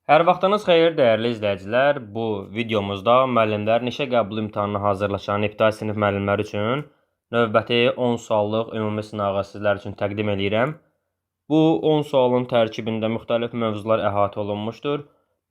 Hər vaxtınız xeyir, dəyərli izləyicilər. Bu videomuzda müəllimlərin işə qəbul imtahanına hazırlaşan ibtidai sinif müəllimləri üçün növbəti 10 suallıq ümumi sınağı sizlər üçün təqdim edirəm. Bu 10 sualın tərkibində müxtəlif mövzular əhatə olunmuşdur.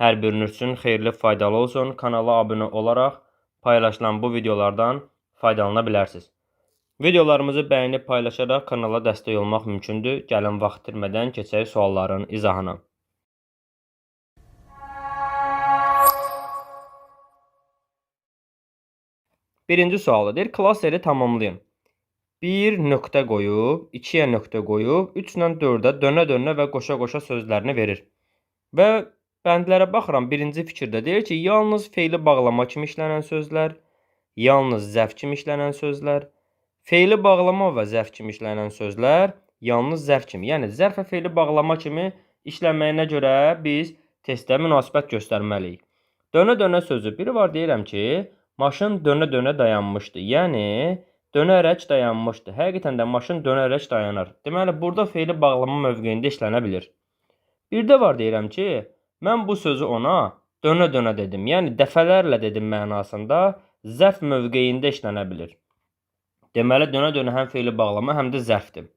Hər biriniz üçün xeyirli, faydalı olsun. Kanala abunə olaraq paylaşılan bu videolardan faydalana bilərsiniz. Videolarımızı bəyənib paylaşaraq kanala dəstək olmaq mümkündür. Gəlin vaxt itirmədən keçək sualların izahına. Birinci sualıdır. Klaseri tamamlayın. 1 nöqtə qoyub, 2-yə nöqtə qoyub, 3 ilə 4-ə dönə-dönə və qoşa-qoşa sözlərini verir. Və bəndlərə baxıram, birinci fikirdə deyir ki, yalnız feili bağlama kimi işlənən sözlər, yalnız zərf kimi işlənən sözlər, feili bağlama və zərf kimi işlənən sözlər, yalnız zərf kimi. Yəni, zərf və feili bağlama kimi işlənməyinə görə biz testdə münasibət göstərməliyik. Dönə-dönə sözü. Biri var deyirəm ki, maşın dönə-dönə dayanmışdı. Yəni, dönərək dayanmışdı. Həqiqətən də maşın dönərək dayanır. Deməli, burada feili bağlama mövqeyində işlənə bilir. Bir də var deyirəm ki, mən bu sözü ona dönə-dönə dedim. Yəni, dəfələrlə dedim mənasında zərf mövqeyində işlənə bilir. Deməli, dönə-dönə həm feili bağlama, həm də zərfdir.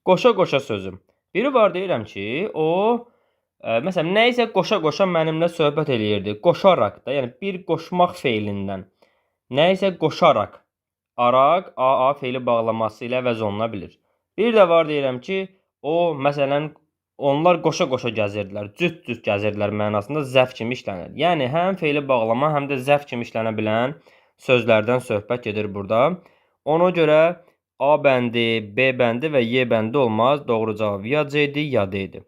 Qoşa-qoşa sözü. Biri var deyirəm ki, o məsələn, nə isə qoşa-qoşa mənimlə söhbət eləyirdi. Qoşaraq da, yəni bir qoşmaq feilindən. Nə isə qoşaraq. Araq, a feili bağlaması ilə əvəz oluna bilir. Bir də var deyirəm ki, o, məsələn, onlar qoşa-qoşa gəzirdilər. Cüt-cüt gəzirdilər mənasında zərf kimi işlənir. Yəni, həm feili bağlama, həm də zərf kimi işlənə bilən sözlərdən söhbət gedir burada. Ona görə A bəndi, B bəndi və Y bəndi olmaz. Doğru cavab ya C idi, ya D idi.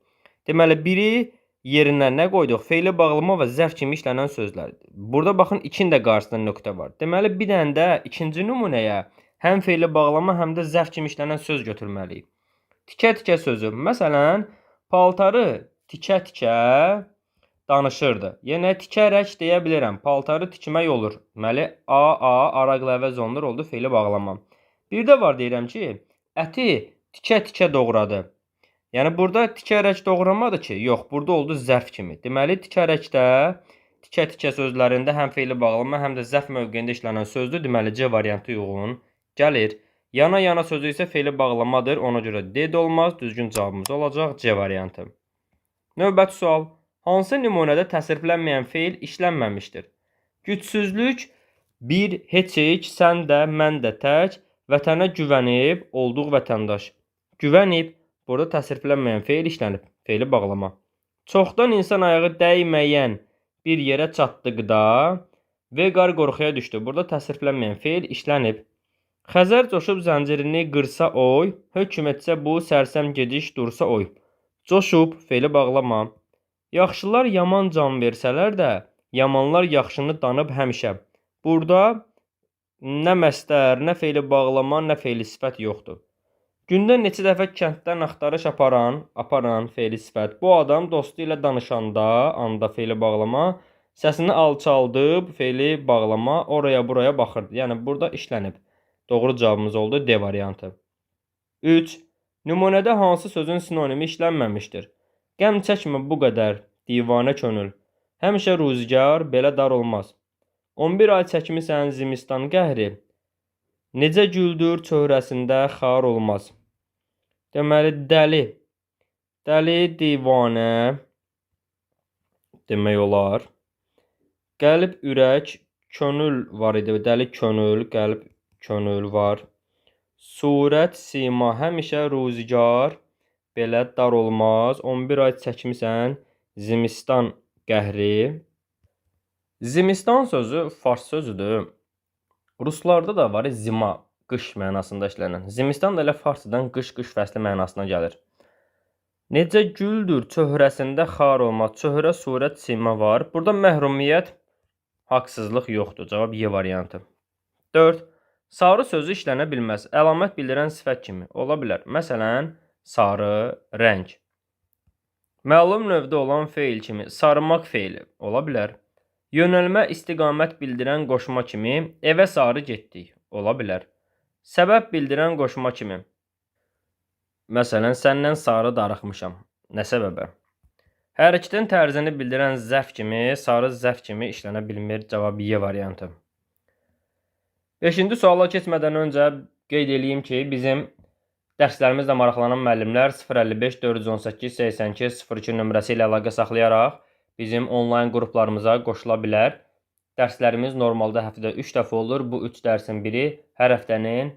Deməli, biri yerinə nə qoyduq? Feili bağlama və zərf kimi işlənən sözlərdir. Burada baxın, 2-nin də qarşısında nöqtə var. Deməli, bir dənə də ikinci nümunəyə həm feili bağlama, həm də zərf kimi işlənən söz götürməliyik. Tikə-tikə sözü. Məsələn, paltarı tikə-tikə danışırdı. Yəni, tikərək deyə bilirəm. Paltarı tikmək olur. Deməli, araqla əvəz olunur, oldu feili bağlama. Bir də var deyirəm ki, əti tikə-tikə doğradı. Yəni, burada tikərək doğramadı ki, yox, burada oldu zərf kimi. Deməli, tikərəkdə, tikə-tikə sözlərində həm feili bağlama, həm də zərf mövqeyində işlənən sözdür. Deməli, C variantı uyğun gəlir. Yana-yana sözü isə feili bağlamadır. Ona görə D də olmaz. Düzgün cavabımız olacaq C variantı. Növbəti sual. Hansı nümunədə təsriflənməyən feil işlənməmişdir? Gücsüzlük, bir, heç, sən də, mən də tək, vətənə güvənib, olduq vətəndaş. Güvənib, burada təsriflənməyən feil işlənib, feili bağlama. Çoxdan insan ayağı dəyməyən bir yerə çatdıqda Vəqar qorxuya düşdü. Burada təsriflənməyən feil işlənib. Xəzər coşub zəncirini qırsa oy, hökm etsə bu sərsəm gediş dursa oy. Coşub, feili bağlama. Yaxşılar yaman can versələr də, yamanlar yaxşını danıb həmişə. Burada nə məstər, nə feili bağlama, nə feili sifət yoxdur. Gündə neçə dəfə kənddən axtarış aparan feili sifət. Bu adam dostu ilə danışanda, anda feili bağlama, səsini alçaldıb, feili bağlama, oraya buraya baxırdı. Yəni, burada işlənib. Doğru cavabımız oldu D variantı. 3. Nümunədə hansı sözün sinonimi işlənməmişdir? Qəm çəkmə bu qədər, divanə könül. Həmişə rüzgar, belə dar olmaz. 11 ay çəkmisən zimistan qəhri. Necə güldür çöhrəsində xar olmaz. Deməli, dəli. Dəli, divanə demək olar. Qəlb, ürək, könül var idi. Dəli, könül, qəlb, könül var. Surət, sima, həmişə rüzgar, belə dar olmaz. 11 ay çəkmisən zimistan qəhri. Zimistan sözü fars sözüdür. Ruslarda da var zima, qış mənasında işlənən. Zimistan da elə farsıdan qış fəsli mənasına gəlir. Necə güldür çöhrəsində xar olmaz. Çöhrə, surət, sima var. Burada məhrumiyyət, haqsızlıq yoxdur. Cavab Y variantı. 4. Sarı sözü işlənə bilməz. Əlamət bildirən sifət kimi ola bilər. Məsələn, sarı, rəng. Məlum növdə olan feil kimi sarımaq feili ola bilər. Yönəlmə, istiqamət bildirən qoşma kimi evə sarı getdik ola bilər. Səbəb bildirən qoşma kimi. Məsələn, səndən sarı darıxmışam. Nə səbəbə? Hərəkətin tərzini bildirən zərf kimi, sarı zərf kimi işlənə bilmir. Cavab Y variantı. 5-ci suala keçmədən öncə qeyd edeyim ki, bizim dərslərimizlə maraqlanan müəllimlər 055 418 82 02 nömrəsi ilə əlaqə saxlayaraq bizim onlayn qruplarımıza qoşula bilər. Dərslərimiz normalda həftədə 3 dəfə olur. Bu 3 dərsin biri hər həftənin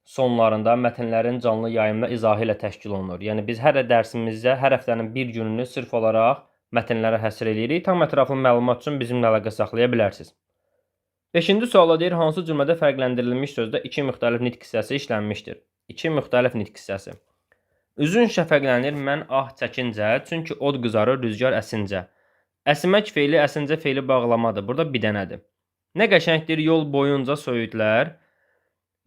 sonlarında mətnlərin canlı yayımla izahı ilə təşkil olunur. Yəni biz hər dərsimizdə hər həftənin bir gününü sırf olaraq mətnlərə həsr edirik. Tam ətraflı məlumat üçün bizimlə əlaqə saxlaya bilərsiniz. 5-ci suala deyir, hansı cümlədə fərqləndirilmiş sözdə 2 müxtəlif nitq hissəsi işlənmişdir? 2 müxtəlif nitq hissəsi. Üzün şəfəqlənir, mən ah çəkincə, çünki od qızarır, rüzgarəsincə. Əsmək feiliəsincə feili bağlamadır. Burada bir dənədir. Nə qəşəngdir yol boyunca söyüdlər.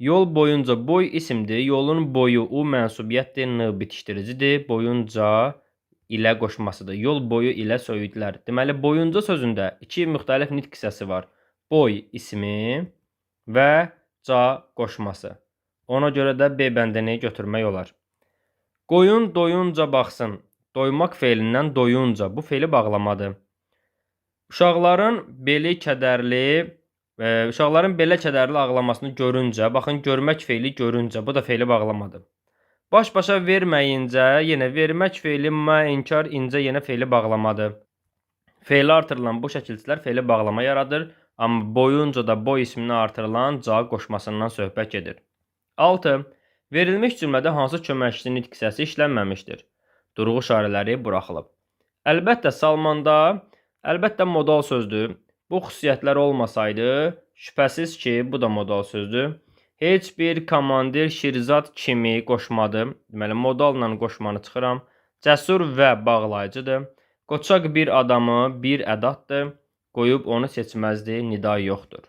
Yol boyunca boy isimdir. Yolun boyu u mənsubiyyətdir, n bitişdiricidir. Boyunca ilə qoşmasıdır. Yol boyu ilə söyüdlər. Deməli, boyunca sözündə 2 müxtəlif nitq hissəsi var. Boy ismi və ca qoşması. Ona görə də B bəndini götürmək olar. Qoyun doyunca baxsın. Doymaq feilindən doyunca. Bu feili bağlamadır. Uşaqların belə kədərli ağlamasını görüncə, baxın, görmək feili görüncə, bu da feili bağlamadır. Baş-başa verməyincə, yenə vermək feili inkar incə yenə feili bağlamadır. Feili artırılan bu şəkilçilər feili bağlama yaradır, amma boyunca da boy ismini artırılan ca qoşmasından söhbət gedir. 6. Verilmiş cümlədə hansı köməkçi nitq hissəsi işlənməmişdir? Durğu işarələri buraxılıb. Əlbəttə modal sözdür. Bu xüsusiyyətlər olmasaydı, şübhəsiz ki, bu da modal sözdür. Heç bir komandir şirzat kimi qoşmadı. Deməli, modalla qoşmanı çıxıram. Cəsur və bağlayıcıdır. Qoçaq bir adamı bir ədatdır. Qoyub onu seçməzdi, nida yoxdur.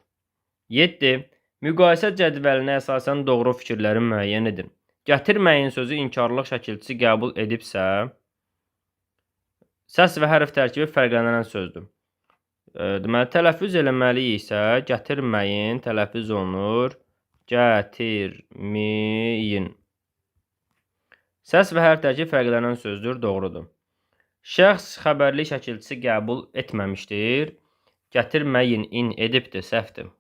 7. Müqayisə cədvəlinə əsasən doğru fikirlərin müəyyən edin. Gətirməyin sözü inkarlıq şəkilçisi qəbul edibsə, səs və hərf tərkibi fərqlənən sözdür. Deməli, tələffüz eləməliyik isə gətirməyin tələffüz olunur. Gətirməyin. Səs və hərf tərkibi fərqlənən sözdür, doğrudur. Şəxs xəbərli şəkilçisi qəbul etməmişdir. Gətirməyin in edibdir, səhvdir.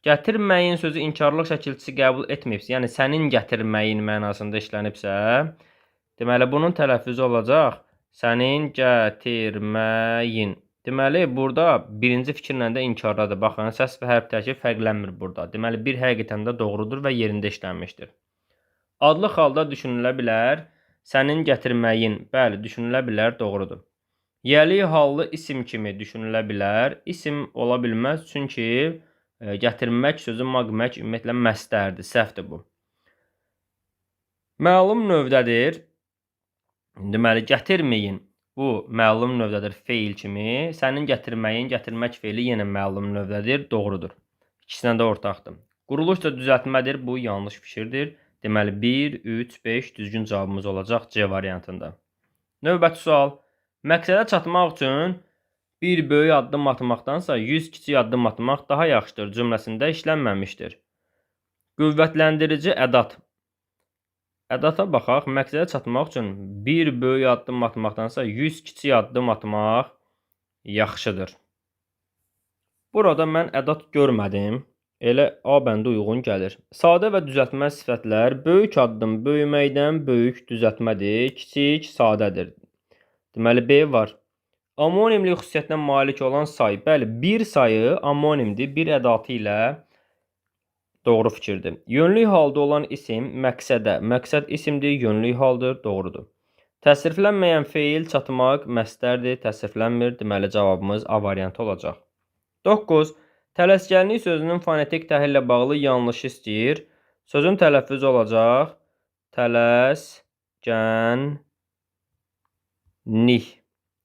Gətirməyin sözü inkarlıq şəkilçisi qəbul etməyibsə, yəni sənin gətirməyin mənasında işlənibsə, deməli, bunun tələffüzü olacaq. Sənin gətirməyin. Deməli, burada birinci fikirlə də inkardadır. Baxın, səs və hərf tərkibi fərqlənmir burada. Deməli, bir həqiqətən də doğrudur və yerində işlənmişdir. Adlı xalda düşünülə bilər. Sənin gətirməyin. Bəli, düşünülə bilər, doğrudur. Yəli hallı isim kimi düşünülə bilər. İsim ola bilməz, çünki gətirmək sözü maqmək ümumiyyətlə məstərdir. Səhvdir bu. Məlum növdədir. Deməli, gətirməyin. Bu, məlum növdədir feil kimi. Sənin gətirməyin, gətirmək feili yenə məlum növdədir, doğrudur. İkisindən də ortaqdır. Quruluş da düzəltmədir, bu yanlış fikirdir. Deməli, 1, 3, 5 düzgün cavabımız olacaq C variantında. Növbəti sual. Məqsədə çatmaq üçün bir böyük addım atmaqdansa 100 kiçik addım atmaq daha yaxşıdır cümləsində işlənməmişdir. Qüvvətləndirici ədat. Ədata baxaq, məqsədə çatmaq üçün bir böyük addım atmaqdansa 100 kiçik addım atmaq yaxşıdır. Burada mən ədat görmədim. Elə A bəndə uyğun gəlir. Sadə və düzəltmə sifətlər böyük addım böyüməkdən böyük düzəltmədir, kiçik sadədir. Deməli, B var. Amonimli xüsusiyyətinə malik olan say. Bəli, bir sayı amonimdir, bir ədatı ilə doğru fikirdir. Yönlü halda olan isim məqsədə. Məqsəd isimdir, yönlü haldır, doğrudur. Təsriflənməyən feil çatmaq məstərdir, təsriflənmir. Deməli, cavabımız A variantı olacaq. 9. Tələskənlik sözünün fonetik təhlillə bağlı yanlışı istəyir. Sözün tələffüzü olacaq. Tələskənlik.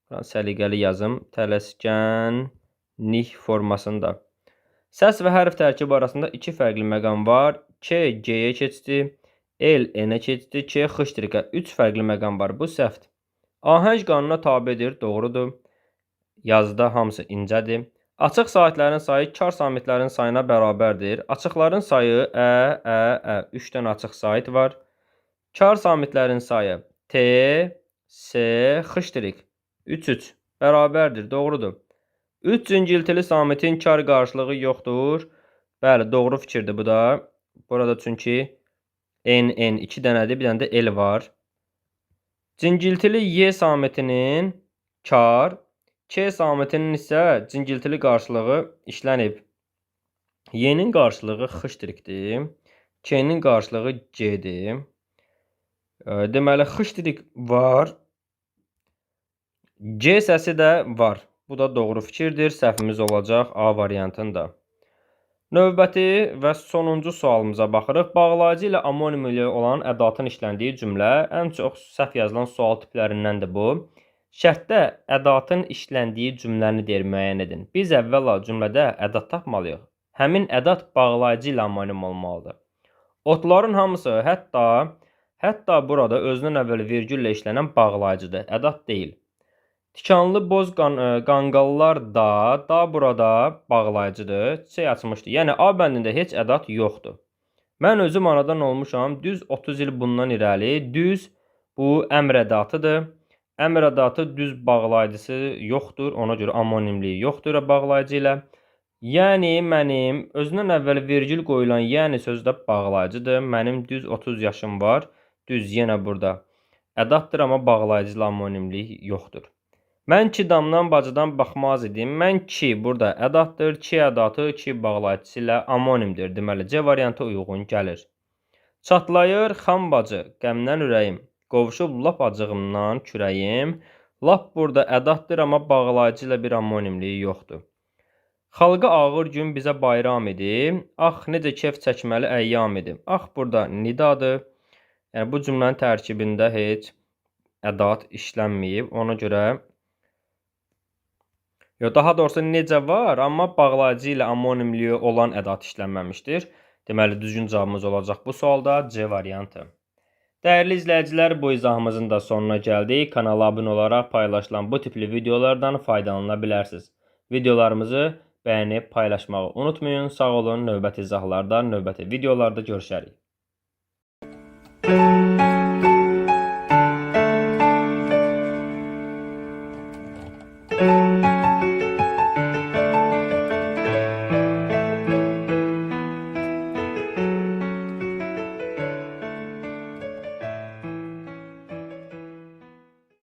Səliqəli yazım. Tələskənlik formasında. Səs və hərf tərkibi arasında 2 fərqli məqam var. K, G-yə keçdi. L, N-ə keçdi. K, xıştrikə. 3 fərqli məqam var. Bu səhvdir. Ahəng qanuna tabedir. Doğrudur. Yazıda hamısı incədir. Açıq saitlərin sayı kar samitlərin sayına bərabərdir. Açıqların sayı Ə. 3 dənə açıq sait var. Kar samitlərin sayı T, S, xıştrik. 3-3 bərabərdir, doğrudur. 3 cingiltili sametin kar qarşılığı yoxdur. Bəli, doğru fikirdir bu da. Burada çünki n 2 dənədir, bir dənə də l var. Cingiltili y sametinin kar, k sametinin isə cingiltili qarşılığı işlənib. Y-nin qarşılığı xıştrikdir. K-nin qarşılığı G-dir. Deməli, xıştrik var. G səsi də var. Bu da doğru fikirdir. Səhvimiz olacaq A variantında. Növbəti və sonuncu sualımıza baxırıq. Bağlayıcı ilə amonimli olan ədatın işləndiyi cümlə ən çox səhv yazılan sual tiplərindəndir bu. Şərtdə ədatın işləndiyi cümləni müəyyən edin. Biz əvvəla cümlədə ədat tapmalıyıq. Həmin ədat bağlayıcı ilə anonim olmalıdır. Otların hamısı, hətta burada özündən əvvəl virgüllə işlənən bağlayıcıdır, ədat deyil. Tikanlı boz qanqallar da burada bağlayıcıdır, çiçək açmışdır. Yəni A bəndində heç ədat yoxdur. Mən özüm anadan olmuşam, düz 30 il bundan irəli, düz bu əmr ədatıdır. Əmr ədatı düz bağlayıcısı yoxdur, ona görə amonimliyi yoxdur bağlayıcı ilə. Yəni mənim özündən əvvəl virgül qoyulan yəni sözü də bağlayıcıdır. Mənim düz 30 yaşım var. Düz yenə burada ədatdır, amma bağlayıcı ilə amonimlik yoxdur. Mən ki damdan bacıdan baxmaz idim. Mən ki burada ədatdır. Ki ədatı ki bağlayıcısı ilə amonimdir. Deməli C variantı uyğun gəlir. Çatlayır xam bacı, qəmdən ürəyim. Qovuşub lap acığımdan kürəyim. Lap burada ədatdır, amma bağlayıcı ilə bir amonimliyi yoxdur. Xalqa ağır gün bizə bayram idi. Ax, necə kef çəkməli əyyam idi. Ax, burada nidadır. Yəni, bu cümlənin tərkibində heç ədat işlənməyib. Ona görə daha doğrusu necə var, amma bağlayıcı ilə amonimliyi olan ədat işlənməmişdir. Deməli, düzgün cavabımız olacaq bu sualda C variantı. Dəyərli izləyicilər, bu izahımızın da sonuna gəldik. Kanala abunə olaraq paylaşılan bu tipli videolardan faydalana bilərsiniz. Videolarımızı bəyənib paylaşmağı unutmayın. Sağ olun. Növbəti izahlarda, növbəti videolarda görüşərik.